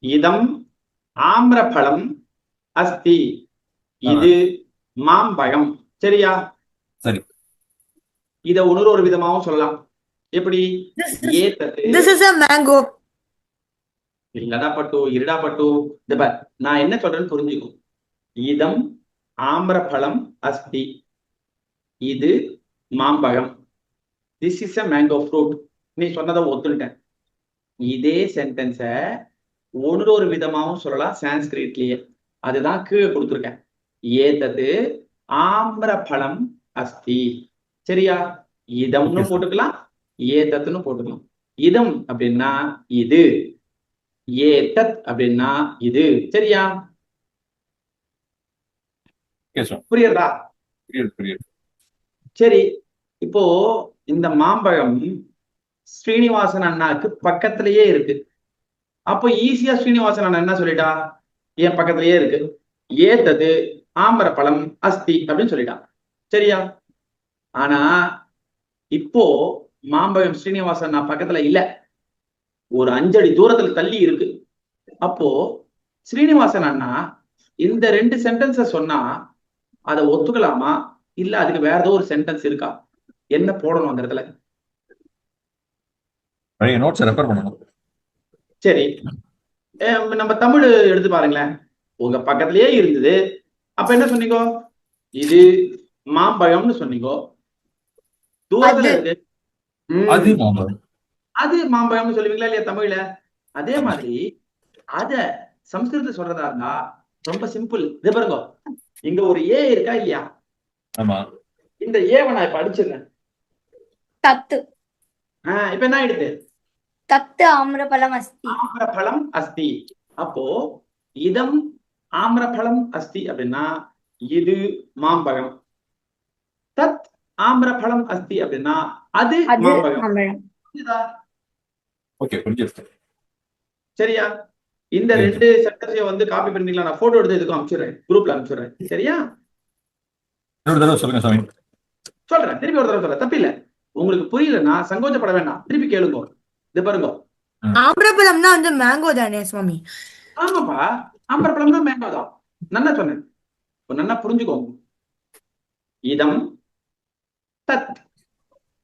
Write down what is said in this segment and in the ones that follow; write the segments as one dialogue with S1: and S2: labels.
S1: இதம் ஆம்ரபலம் அஸ்தி. இது மாம்பழம். சரியா?
S2: சரி.
S1: இத ஒரு விதமாவும் சொல்லலாம். எப்படி?
S3: This is a mango.
S1: இல்லடா பட்டு, இருடா பட்டு. நான் என்ன சொல்றேன்னு புரிஞ்சுக்கும். இதம் ஆம்ரபலம் அஸ்தி. இது மாம்பழம். This is a mango fruit. நீ சொன்னதை ஒத்துட்டேன். இதே சென்டென்ஸ ஒரு விதமாவும் சொல்லலாம் சான்ஸ்கிரிட்லயே. அதுதான் கீழே கொடுத்துருக்கேன். ஏதது ஆம்ரபலம் அஸ்தி. சரியா? இதம்னு போட்டுக்கலாம், ஏதத்துன்னு போட்டுக்கலாம். இதம் அப்படின்னா இது, ஏதத் அப்படின்னா இது. சரியா? புரியுதா? சரி, இப்போ இந்த மாம்பழம் ஸ்ரீனிவாசன் அண்ணாக்கு பக்கத்திலேயே இருக்கு. அப்போ ஈஸியா ஸ்ரீனிவாசன் அண்ணா என்ன சொல்லிட்டா? என் பக்கத்திலேயே இருக்கு, ஏதது ஆம்பரப்பழம் அஸ்தி அப்படின்னு சொல்லிட்டான். சரியா? ஆனா இப்போ மாம்பழம் ஸ்ரீனிவாசன் அண்ணா பக்கத்துல இல்ல, ஒரு 5 அடி தூரத்துல தள்ளி இருக்கு. அப்போ ஸ்ரீனிவாசன் அண்ணா இந்த 2 சென்டென்ஸ சொன்னா அதை ஒத்துக்கலாமா, இல்ல அதுக்கு வேற ஏதோ ஒரு சென்டென்ஸ் இருக்கா? என்ன போடணும் அந்த இடத்துல? சரி, நம்ம தமிழ் எடுத்து பாருங்களேன். உங்க பக்கத்திலேயே இருந்தது, அப்ப என்ன சொன்னீங்க? இது மாம்பழம்னு சொன்னீங்க. தூரத்துல இருக்கு, அது மாம்பழம்னு சொல்லுவீங்களா இல்லையா தமிழ்ல? அதே மாதிரி அத சம்ஸ்கிருதத்துல சொல்றதா இருந்தா ரொம்ப சிம்பிள். இது பாருங்க, இங்க ஒரு ஏ இருக்கா இல்லையா? இந்த ஏவை நான் இப்ப அடிச்சிருக்கேன்.
S3: தத்து.
S1: இப்ப என்ன ஆயிடுது?
S3: தத்து ஆம்ரபலம் அஸ்தி.
S1: ஆம்ரபலம் அஸ்தி. அப்போ இதம் ஆம்ரபலம் அஸ்தி அப்படின்னா இது மாம்பழம். தத் ஆம்ரபலம் அஸ்தி அப்படின்னா அது மாம்பழம். சரியா? இந்த 2 சென்டென்ஸையும் வந்து காப்பி பண்ணிக்கலாம். நான் போட்டோ எடுத்து இதுக்கும் அனுப்பிச்சுறேன், குரூப்ல அனுப்பிச்சுறேன். சரியா?
S2: சொல்லுங்க சாமி.
S1: சொல்றேன், திருப்பி ஒரு தடவை சொல்றேன், தப்பில்ல. உங்களுக்கு புரியலன்னா சங்கோச்சப்பட வேண்டாம், திருப்பி கேளுங்க. இது பாருங்க,
S3: ஆம்ரபழம்னா வந்து மேங்கோ தானே சுவாமி?
S1: ஆமாப்பா, ஆம்பரப்பழம்னா மேங்கோ தான். நல்லா சொன்னேன், நல்லா புரிஞ்சுக்கோங்க. இதம் தத்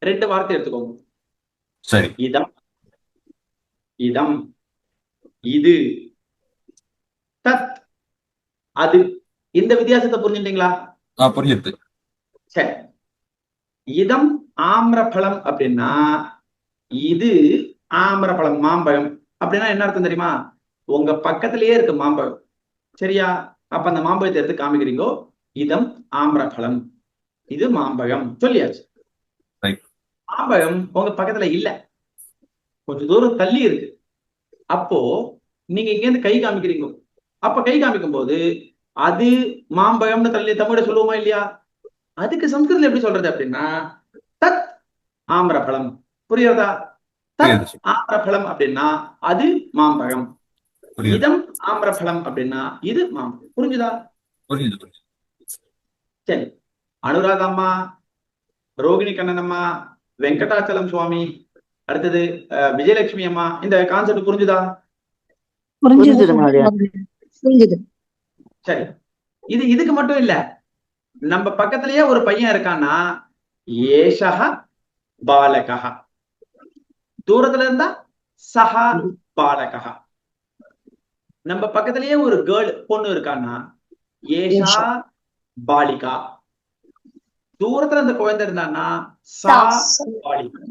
S1: 2 வார்த்தை எடுத்துக்கோங்க.
S2: சரி.
S1: இதம், இதம் இது, தத் அது. இந்த வித்தியாசத்தை புரிஞ்சுட்டீங்களா?
S2: புரிஞ்சுது.
S1: சரி, இதம் ஆம்ரபழம் அப்படின்னா இது ஆம்ரபழம் மாம்பழம் அப்படின்னா என்ன அர்த்தம் தெரியுமா? உங்க பக்கத்திலேயே இருக்கு மாம்பழம். சரியா? அப்ப அந்த மாம்பழத்தை எடுத்து காமிக்கிறீங்க, இதம் ஆம்ரபழம், இது மாம்பழம் சொல்லியாச்சு. மாம்பழம் உங்க பக்கத்துல இல்ல, கொஞ்சம் தூரம் தள்ளி இருக்கு. அப்போ நீங்க இங்க இருந்து கை காமிக்கிறீங்க. அப்ப கை காமிக்கும் போது அது மாம்பழம்னு தள்ளி தமிழ சொல்லுவோமா இல்லையா? அதுக்கு சம்ஸ்கிருதத்துல எப்படி சொல்றது அப்படின்னா தத் ஆம்ரபழம். புரியுறதா? தத் ஆம்ரபழம் அப்படின்னா அது மாம்பழம். இதம் ஆம்ரபழம் அப்படின்னா இது மாம்பழம். புரிஞ்சுதா? சரி, அனுராதா அம்மா, ரோகிணி கண்ணன் அம்மா, வெங்கடாச்சலம் சுவாமி, அடுத்தது விஜயலட்சுமி அம்மா, இந்த கான்செப்ட் புரிஞ்சுதா? சரி, இது இதுக்கு மட்டும் இல்ல, நம்ம பக்கத்திலேயே ஒரு பையன் இருக்கான்னா ஏஷஹ பாலகஹ, தூரத்துல இருந்தா சஹா பாலகஹ. நம்ம பக்கத்திலேயே ஒரு கேர்ள் பொண்ணு இருக்கான்னா ஏஷா பாலிகா, தூரத்துல அந்த குழந்தை இருந்தான்னா சா பாலிகா.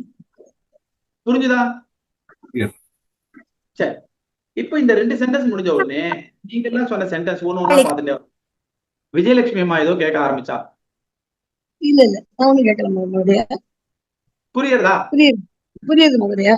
S1: புரிஞ்சுதா? சரி, இப்ப இந்த 2 சென்டென்ஸ் முடிஞ்ச உடனே நீங்க எல்லாம் சொன்ன சென்டென்ஸ் ஒண்ணு பாத்துட்டு விஜயலட்சுமி அம்மா ஏதோ கேட்க ஆரம்பிச்சா.
S4: இல்ல நான் கேட்கல மகோதயா.
S1: புரியுறதா?
S4: புரியுது மகோதயா.